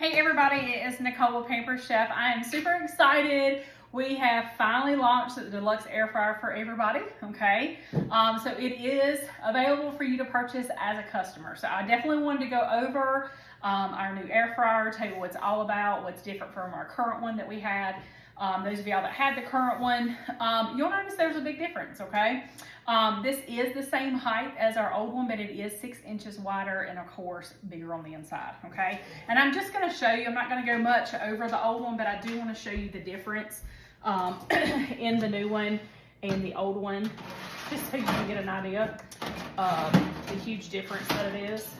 Hey everybody, it is Nicole with Pampered Chef. I am super excited. We have finally launched the deluxe air fryer for everybody, okay? So it is available for you to purchase as a customer. So I definitely wanted to go over our new air fryer, tell you what it's all about, what's different from our current one that we had. Those of y'all that had the current one, you'll notice there's a big difference, okay? This is the same height as our old one, but it is 6 inches wider and of course bigger on the inside, okay? And I'm just gonna show you, I'm not gonna go much over the old one, but I do wanna show you the difference in the new one and the old one, just so you can get an idea of the huge difference that it is.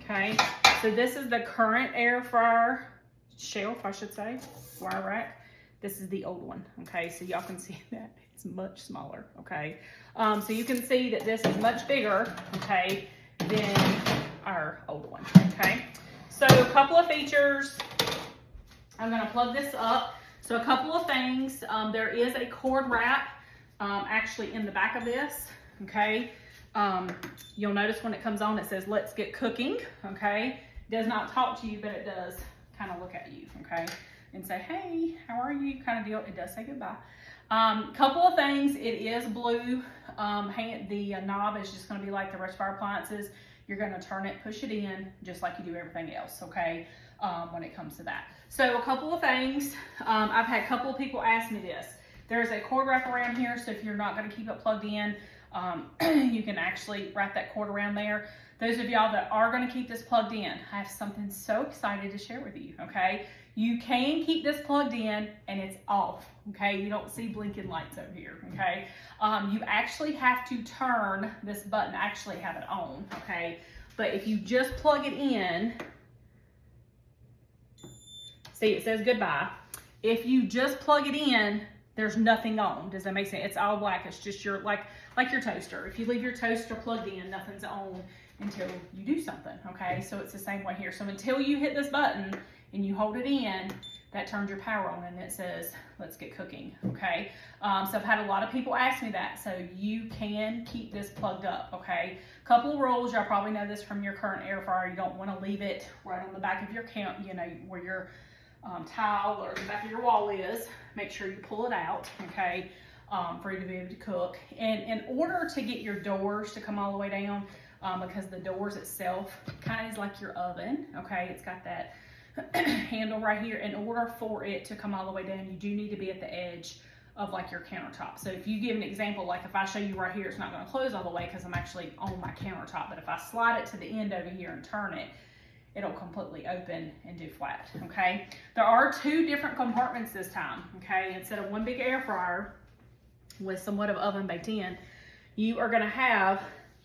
Okay, so this is the current air fryer shelf, I should say, wire rack. This is the old one, okay? So y'all can see that it's much smaller, okay? So you can see that this is much bigger, okay, than our old one, okay? So a couple of features. I'm gonna plug this up. So a couple of things. There is a cord wrap actually in the back of this, okay? You'll notice when it comes on, it says, "Let's get cooking," okay? It does not talk to you, but it does kind of look at you, okay? And say, "Hey, how are you?" kind of deal. It does say goodbye. Couple of things. It is blue. The knob is just going to be like the rest of our appliances. You're going to turn it, push it in, just like you do everything else, okay? When it comes to that. So a couple of things. I've had a couple of people ask me this. There's a cord wrap around here, so if you're not going to keep it plugged in, you can actually wrap that cord around there. Those of y'all that are going to keep this plugged in, I have something so excited to share with you, okay? You can keep this plugged in and it's off, okay? You don't see blinking lights over here, okay? You actually have to turn this button to actually have it on, okay? But if you just plug it in, see, it says goodbye. If you just plug it in, there's nothing on. Does that make sense? It's all black. It's just your, like your toaster. If you leave your toaster plugged in, nothing's on until you do something, okay? So it's the same way here. So until you hit this button and you hold it in, that turns your power on and it says, "Let's get cooking," okay? So I've had a lot of people ask me that. So you can keep this plugged up, okay? Couple of rules. Y'all probably know this from your current air fryer. You don't want to leave it right on the back of your count, you know, where your tile or the back of your wall is. Make sure you pull it out, okay, for you to be able to cook. And in order to get your doors to come all the way down, because the doors itself kind of is like your oven, okay, it's got that handle right here. In order for it to come all the way down, you do need to be at the edge of like your countertop. So if you give an example, like if I show you right here, it's not going to close all the way because I'm actually on my countertop, but if I slide it to the end over here and turn it, it'll completely open and do flat, okay? There are 2 different compartments this time, okay? Instead of one big air fryer with somewhat of oven baked in, you are gonna have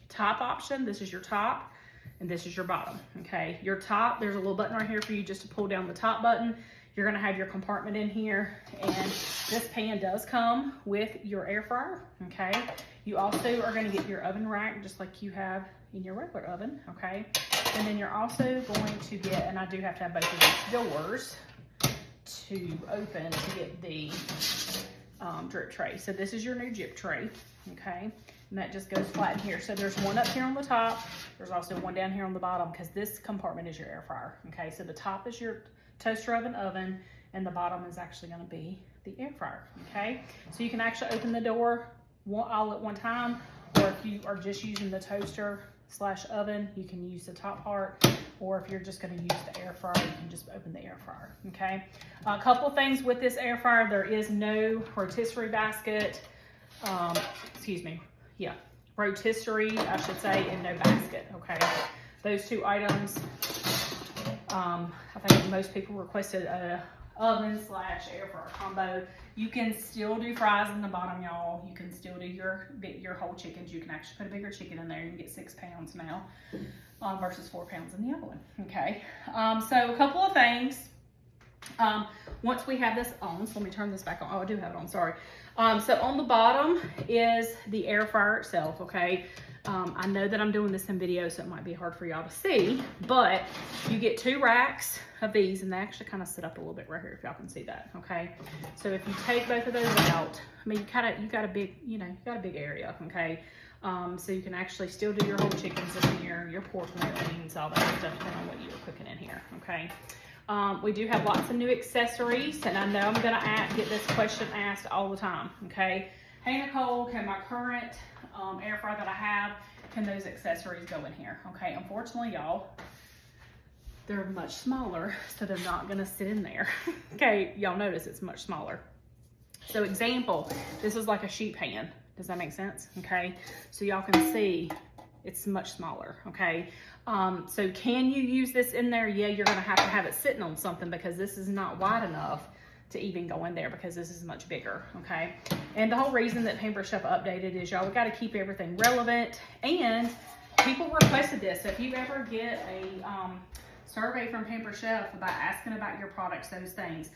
top option. This is your top and this is your bottom, okay? Your top, there's a little button right here for you just to pull down the top button. You're gonna have your compartment in here, and this pan does come with your air fryer, okay? You also are gonna get your oven rack just like you have in your regular oven, okay? And then you're also going to get, and I do have to have both of these doors to open to get the drip tray. So this is your new drip tray, okay? And that just goes flat in here. So there's one up here on the top. There's also one down here on the bottom because this compartment is your air fryer, okay? So the top is your toaster oven, and the bottom is actually gonna be the air fryer, okay? So you can actually open the door all at one time, or if you are just using the toaster / oven, you can use the top part, or if you're just going to use the air fryer, you can just open the air fryer, okay? A couple of things with this air fryer. There is no rotisserie basket, rotisserie, I should say, and no basket, okay? Those 2 items, I think most people requested a oven / air fryer combo. You can still do fries in the bottom, y'all. You can still do your whole chickens. You can actually put a bigger chicken in there. You can get 6 pounds now versus 4 pounds in the other one, okay? So a couple of things. Once we have this on, so let me turn this back on. Oh, I do have it on, sorry. So on the bottom is the air fryer itself, okay? I know that I'm doing this in video, so it might be hard for y'all to see, but you get 2 racks of these, and they actually kind of sit up a little bit right here, if y'all can see that, okay? So if you take both of those out, I mean, you got a big, you got a big area, okay? So you can actually still do your whole chickens in here, your pork mittens, all that stuff, depending on what you're cooking in here, okay? We do have lots of new accessories, and I know I'm gonna get this question asked all the time, okay? Hey Nicole, can my current air fryer that I have, can those accessories go in here? Okay, unfortunately, y'all, they're much smaller, so they're not gonna sit in there. Okay, y'all notice it's much smaller. So example, this is like a sheet pan. Does that make sense? Okay, so y'all can see it's much smaller, okay? So can you use this in there? Yeah, you're gonna have to have it sitting on something because this is not wide enough to even go in there because this is much bigger, okay? And the whole reason that Pampered Chef updated is y'all got to keep everything relevant, and people requested this. So if you ever get a survey from Pampered Chef about asking about your products, those things,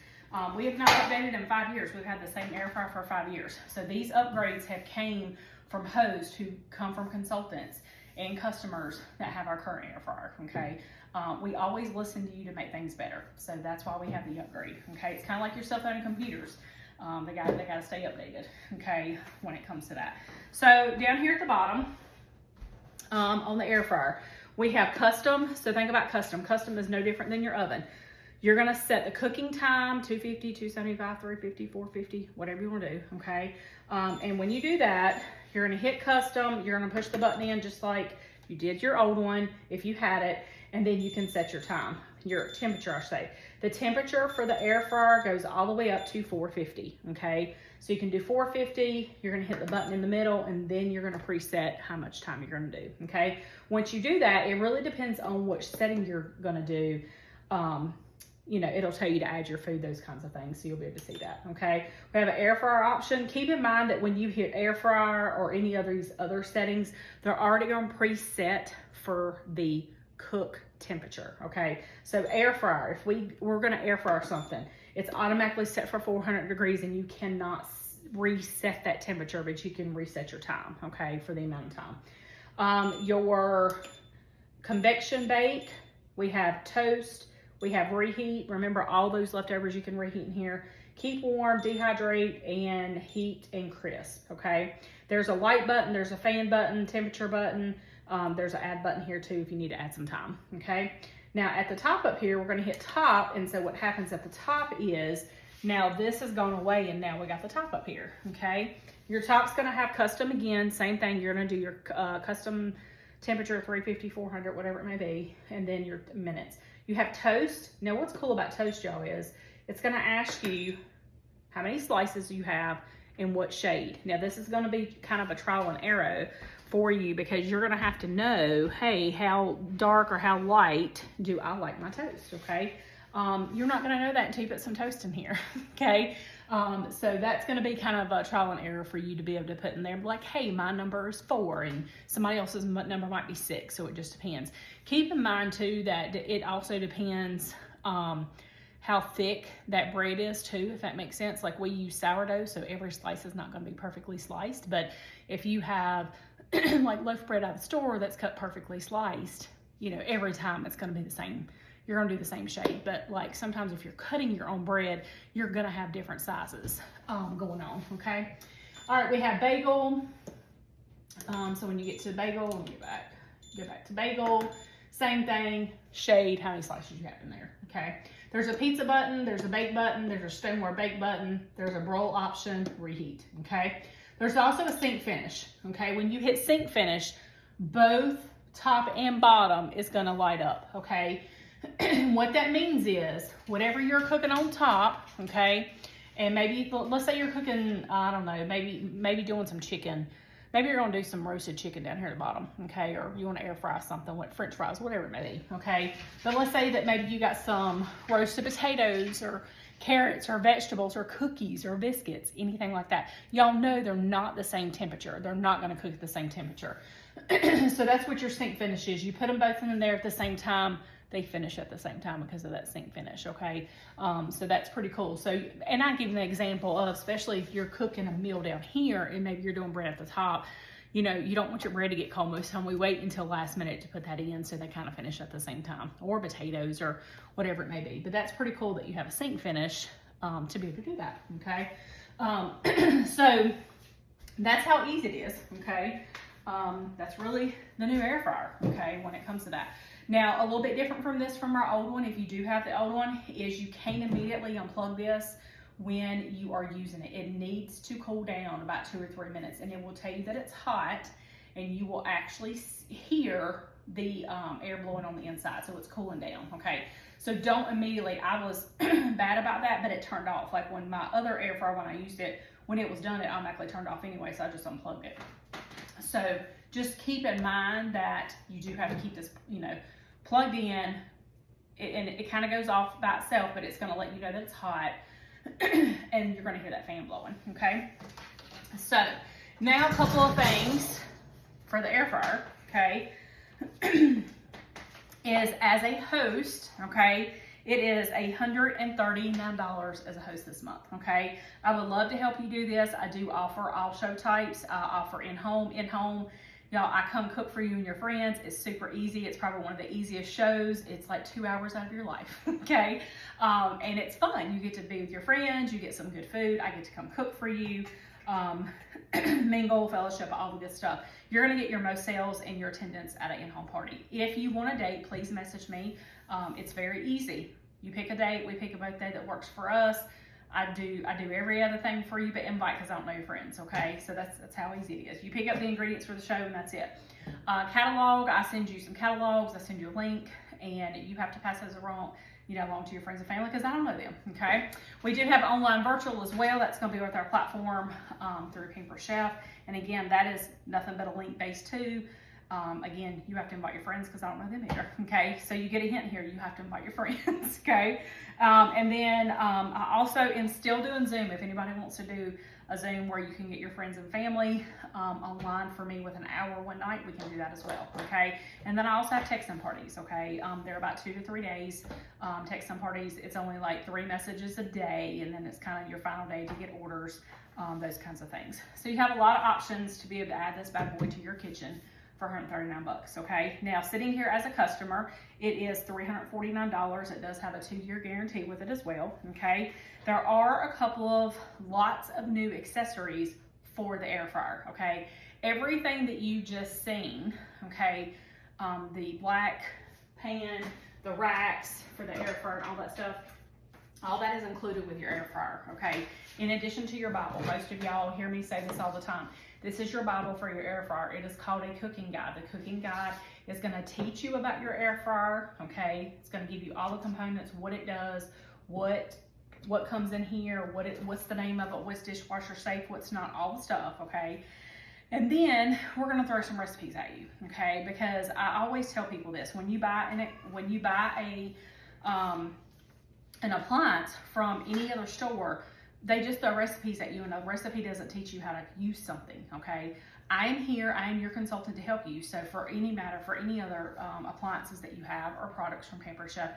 we have not updated in 5 years. We've had the same air fryer for 5 years. So these upgrades have came from hosts who come from consultants and customers that have our current air fryer, okay? We always listen to you to make things better. So that's why we have the upgrade, okay? It's kind of like your cell phone and computers. They gotta stay updated, okay, when it comes to that. So down here at the bottom, on the air fryer, we have custom. So think about custom. Custom is no different than your oven. You're gonna set the cooking time, 250, 275, 350, 450, whatever you wanna do, okay? And when you do that, you're gonna hit custom, you're gonna push the button in just like you did your old one, if you had it, and then you can set your time, your temperature, I say. The temperature for the air fryer goes all the way up to 450, okay? So you can do 450, you're gonna hit the button in the middle, and then you're gonna preset how much time you're gonna do, okay? Once you do that, it really depends on which setting you're gonna do. You know, it'll tell you to add your food, those kinds of things, so you'll be able to see that, okay? We have an air fryer option. Keep in mind that when you hit air fryer or any of these other settings, they're already on preset for the cook temperature, okay? So air fryer, if we're gonna air fryer something, it's automatically set for 400 degrees and you cannot reset that temperature, but you can reset your time, okay, for the amount of time. Your convection bake, we have toast, we have reheat. Remember, all those leftovers you can reheat in here. Keep warm, dehydrate, and heat and crisp, okay? There's a light button, there's a fan button, temperature button. There's an add button here too if you need to add some time, okay? Now at the top up here, we're gonna hit top, and so what happens at the top is, now this has gone away and now we got the top up here, okay? Your top's gonna have custom again, same thing. You're gonna do your custom temperature, 350, 400, whatever it may be, and then your minutes. You have toast. Now what's cool about toast, y'all, is it's gonna ask you how many slices you have and what shade. Now this is gonna be kind of a trial and error for you because you're gonna have to know, hey, how dark or how light do I like my toast, okay? You're not gonna know that until you put some toast in here, okay? So that's gonna be kind of a trial and error for you to be able to put in there, like, hey, my number is 4 and somebody else's number might be 6, so it just depends. Keep in mind too that it also depends how thick that bread is too, if that makes sense. Like we use sourdough, so every slice is not gonna be perfectly sliced, but if you have like loaf bread out of the store that's cut perfectly sliced, you know, every time it's gonna be the same. You're gonna do the same shade, but like sometimes if you're cutting your own bread, you're gonna have different sizes going on, okay? All right, we have bagel. So when you get to the bagel, let me go back to bagel, same thing, shade, how many slices you have in there, okay? There's a pizza button, there's a bake button, there's a stoneware bake button, there's a broil option, reheat, okay? There's also a sink finish, okay? When you hit sink finish, both top and bottom is gonna light up, okay? What that means is, whatever you're cooking on top, okay, and maybe, let's say you're cooking, I don't know, maybe doing some chicken. Maybe you're gonna do some roasted chicken down here at the bottom, okay, or you wanna air fry something, like French fries, whatever it may be, okay? But let's say that maybe you got some roasted potatoes or carrots or vegetables or cookies or biscuits, anything like that. Y'all know they're not the same temperature. They're not gonna cook at the same temperature. So that's what your sink finish is. You put them both in there at the same time, they finish at the same time because of that sink finish, okay? So that's pretty cool. So, and I give an example of, especially if you're cooking a meal down here and maybe you're doing bread at the top, you know, you don't want your bread to get cold. Most of the time we wait until last minute to put that in so they kind of finish at the same time, or potatoes or whatever it may be. But that's pretty cool that you have a sink finish to be able to do that, okay? So that's how easy it is, okay? That's really the new air fryer, okay, when it comes to that. Now, a little bit different from this from our old one, if you do have the old one, is you can't immediately unplug this when you are using it. It needs to cool down about 2 or 3 minutes, and it will tell you that it's hot, and you will actually hear the air blowing on the inside, so it's cooling down, okay? So don't immediately, I was bad about that, but it turned off. Like when my other air fryer, when I used it, when it was done, it automatically turned off anyway, so I just unplugged it. So just keep in mind that you do have to keep this, you know, plugged in, and it kind of goes off by itself, but it's gonna let you know that it's hot, and you're gonna hear that fan blowing, okay? So now a couple of things for the air fryer, okay, is as a host, okay, it is $139 as a host this month, okay? I would love to help you do this. I do offer all show types. I offer in-home. Y'all, I come cook for you and your friends. It's super easy. It's probably one of the easiest shows. It's like 2 hours out of your life, okay? And it's fun. You get to be with your friends. You get some good food. I get to come cook for you. Mingle, fellowship, all the good stuff. You're gonna get your most sales and your attendance at an in-home party. If you want a date, please message me. It's very easy. You pick a date, we pick a birthday that works for us. I do every other thing for you, but invite, because I don't know your friends, okay? So that's how easy it is. You pick up the ingredients for the show, and that's it. Catalog, I send you some catalogs, I send you a link, and you have to pass those along to your friends and family, because I don't know them, okay? We do have online virtual as well. That's gonna be with our platform through Pampered Chef. And again, that is nothing but a link based too. Again, you have to invite your friends, because I don't know them either, okay? So you get a hint here, you have to invite your friends, okay? And then I also am still doing Zoom. If anybody wants to do a Zoom where you can get your friends and family online for me with an hour one night, we can do that as well, okay? And then I also have texting parties, okay? They're about 2 to 3 days. Texting parties, it's only like 3 messages a day, and then it's kind of your final day to get orders, those kinds of things. So you have a lot of options to be able to add this bad boy to your kitchen for $139, okay? Now, sitting here as a customer, it is $349. It does have a 2-year guarantee with it as well, okay? There are a couple of lots of new accessories for the air fryer, okay? Everything that you just seen, okay, the black pan, the racks for the air fryer, all that stuff, all that is included with your air fryer, okay? In addition to your Bible, most of y'all hear me say this all the time. This is your Bible for your air fryer. It is called a cooking guide. The cooking guide is gonna teach you about your air fryer, okay? It's gonna give you all the components, what it does, what comes in here, what's the name of it, what's dishwasher safe, what's not, all the stuff, okay? And then we're gonna throw some recipes at you, okay? Because I always tell people this: when you buy an appliance from any other store, they just throw recipes at you, and a recipe doesn't teach you how to use something, okay? I am here, I am your consultant to help you. So for any matter, for any other appliances that you have or products from Pampered Chef,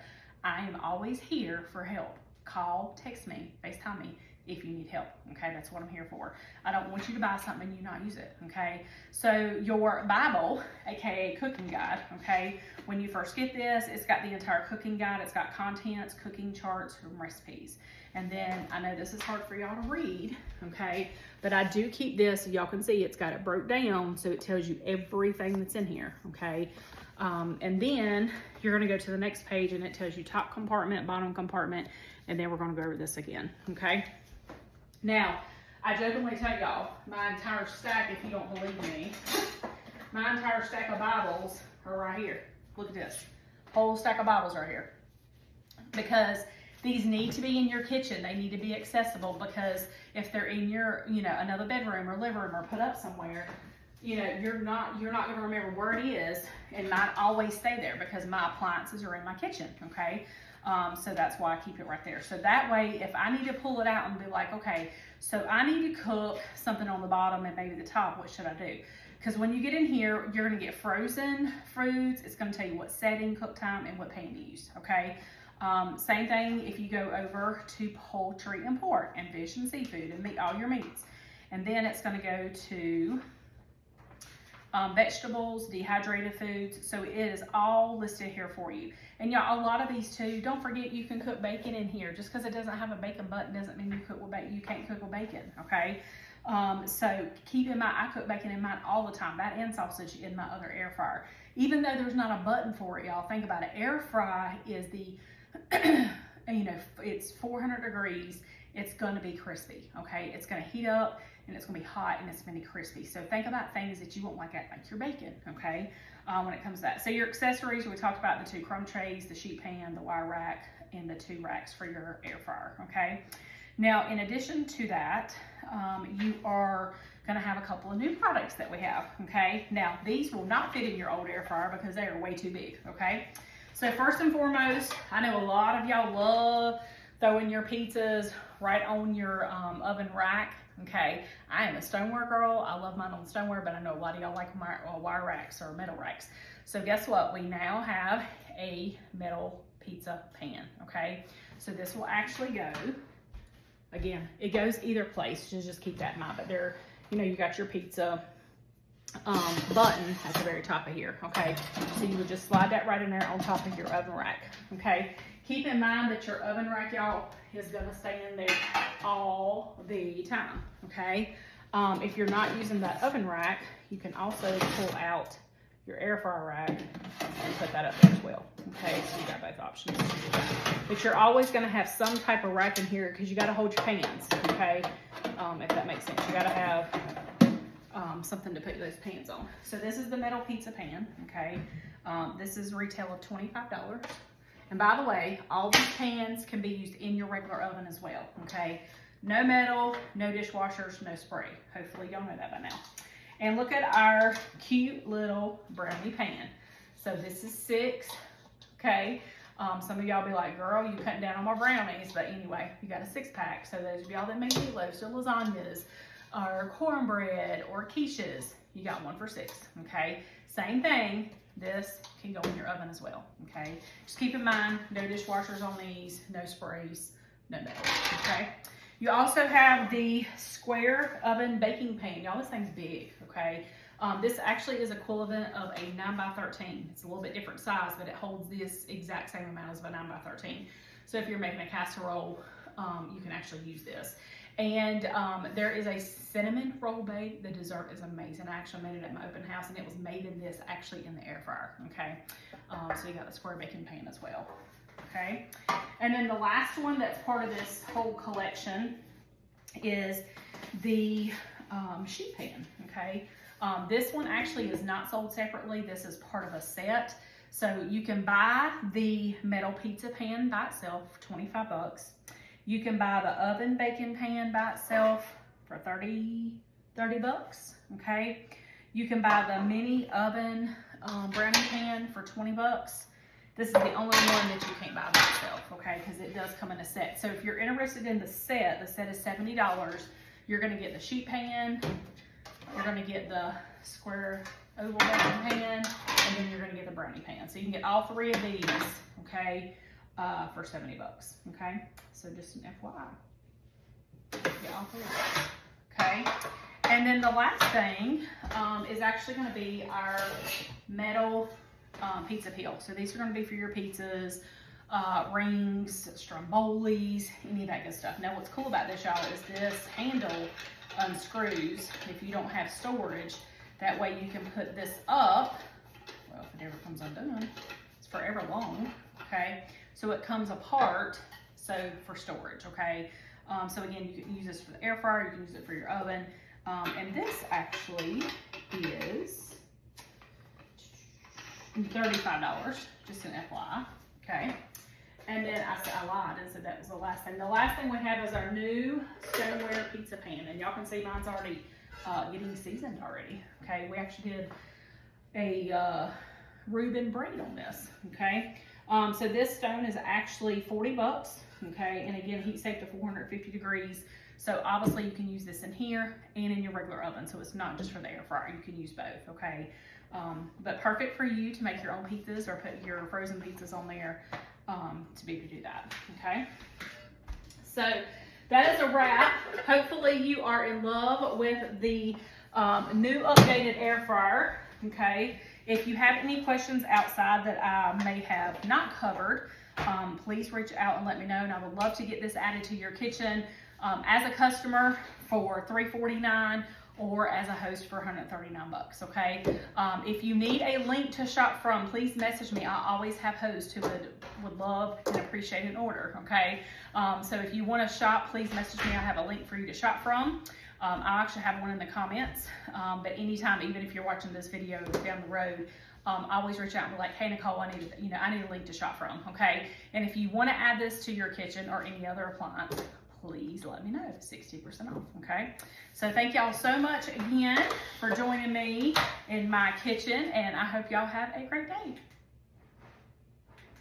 I am always here for help. Call, text me, FaceTime me if you need help, okay? That's what I'm here for. I don't want you to buy something and you not use it, okay? So your Bible, aka cooking guide, okay? When you first get this, it's got the entire cooking guide. It's got contents, cooking charts, and recipes. And then I know this is hard for y'all to read, okay? But I do keep this so y'all can see it's got it broke down, so it tells you everything that's in here, okay? And then you're gonna go to the next page, and it tells you top compartment, bottom compartment, and then we're gonna go over this again, okay? Now, I jokingly tell y'all, my entire stack, if you don't believe me, my entire stack of Bibles are right here. Look at this, whole stack of Bibles right here. Because these need to be in your kitchen. They need to be accessible, because if they're in your, another bedroom or living room or put up somewhere, you're not gonna remember where it is, and not always stay there, because my appliances are in my kitchen, okay? So that's why I keep it right there. So that way, if I need to pull it out and be like, okay, so I need to cook something on the bottom and maybe the top, what should I do? Because when you get in here, you're gonna get frozen foods. It's gonna tell you what setting, cook time, and what pan to use, okay? Same thing if you go over to poultry and pork and fish and seafood and meat, all your meats. And then it's gonna go to vegetables, dehydrated foods. So it is all listed here for you. And y'all, a lot of these too, don't forget you can cook bacon in here. Just because it doesn't have a bacon button doesn't mean you can't cook with bacon, okay? So keep in mind, I cook bacon in mine all the time, that and sausage in my other air fryer. Even though there's not a button for it, y'all, think about it. Air fry is the, you know, it's 400 degrees. It's gonna be crispy, okay? It's gonna heat up and it's gonna be hot and it's gonna be crispy. So think about things that you won't like your bacon, okay? When it comes to that. So your accessories, we talked about the 2 chrome trays, the sheet pan, the wire rack, and the 2 racks for your air fryer, okay? Now, in addition to that, you are gonna have a couple of new products that we have, okay? Now, these will not fit in your old air fryer because they are way too big, okay? So first and foremost, I know a lot of y'all love throwing your pizzas right on your oven rack, okay? I am a stoneware girl. I love mine on stoneware, but I know a lot of y'all like wire racks or metal racks. So guess what? We now have a metal pizza pan, okay? So this will actually go, again, it goes either place, just keep that in mind, but there, you know, you got your pizza button at the very top of here, okay? So you would just slide that right in there on top of your oven rack, okay? Keep in mind that your oven rack, y'all, is gonna stay in there all the time, okay? If you're not using that oven rack, you can also pull out your air fryer rack and put that up there as well, okay? So you got both options. But you're always gonna have some type of rack in here because you gotta hold your pans, okay? If that makes sense. You gotta have something to put those pans on. So this is the metal pizza pan, okay? This is retail of $25. And by the way, all these pans can be used in your regular oven as well, okay? No metal, no dishwashers, no spray. Hopefully y'all know that by now. And look at our cute little brownie pan. So this is 6, okay? Some of y'all be like, girl, you cutting down on my brownies. But anyway, you got a 6-pack. So those of y'all that make meatloaves or lasagnas or cornbread or quiches, you got one for 6, okay? Same thing, this can go in your oven as well, okay? Just keep in mind, no dishwashers on these, no sprays, no metal, okay? You also have the square oven baking pan. Y'all, this thing's big, okay? This actually is equivalent of a 9x13. It's a little bit different size, but it holds this exact same amount as a 9x13. So if you're making a casserole, you can actually use this. And there is a cinnamon roll bake. The dessert is amazing. I actually made it at my open house, and it was made in this actually in the air fryer, okay? So you got the square baking pan as well, okay? And then the last one that's part of this whole collection is the sheet pan, okay? This one actually is not sold separately. This is part of a set. So you can buy the metal pizza pan by itself for 25 bucks. You can buy the oven baking pan by itself for 30 bucks, okay? You can buy the mini oven brownie pan for 20 bucks. This is the only one that you can't buy by itself, okay? Because it does come in a set. So if you're interested in the set is $70. You're gonna get the sheet pan, you're gonna get the square oval baking pan, and then you're gonna get the brownie pan. So you can get all 3 of these, okay? For 70 bucks, okay? So just an FYI. Get all 3 of those, okay? And then the last thing is actually gonna be our metal pizza peel. So these are gonna be for your pizzas, rings, strombolis, any of that good stuff. Now what's cool about this, y'all, is this handle unscrews if you don't have storage. That way you can put this up. Well, if it ever comes undone, it's forever long, okay? So it comes apart, so for storage, okay? So again, you can use this for the air fryer, you can use it for your oven. And this actually is $35, just an FYI, okay? And then I lied and said that was the last thing. The last thing we have is our new stoneware pizza pan. And y'all can see mine's already getting seasoned already, okay? We actually did a Reuben braid on this, okay? So this stone is actually 40 bucks, okay? And again, heat safe to 450 degrees. So obviously you can use this in here and in your regular oven. So it's not just for the air fryer, you can use both, okay? But perfect for you to make your own pizzas or put your frozen pizzas on there to be able to do that, okay? So that is a wrap. Hopefully you are in love with the new updated air fryer, okay? If you have any questions outside that I may have not covered, please reach out and let me know, and I would love to get this added to your kitchen as a customer for $349 or as a host for $139, okay? If you need a link to shop from, please message me. I always have hosts who would love and appreciate an order, okay? So if you want to shop, please message me. I have a link for you to shop from. I'll actually have one in the comments, but anytime, even if you're watching this video down the road, always reach out and be like, hey Nicole, I need a link to shop from, okay? And if you want to add this to your kitchen or any other appliance, please let me know. 60% off, okay? So thank y'all so much again for joining me in my kitchen, and I hope y'all have a great day.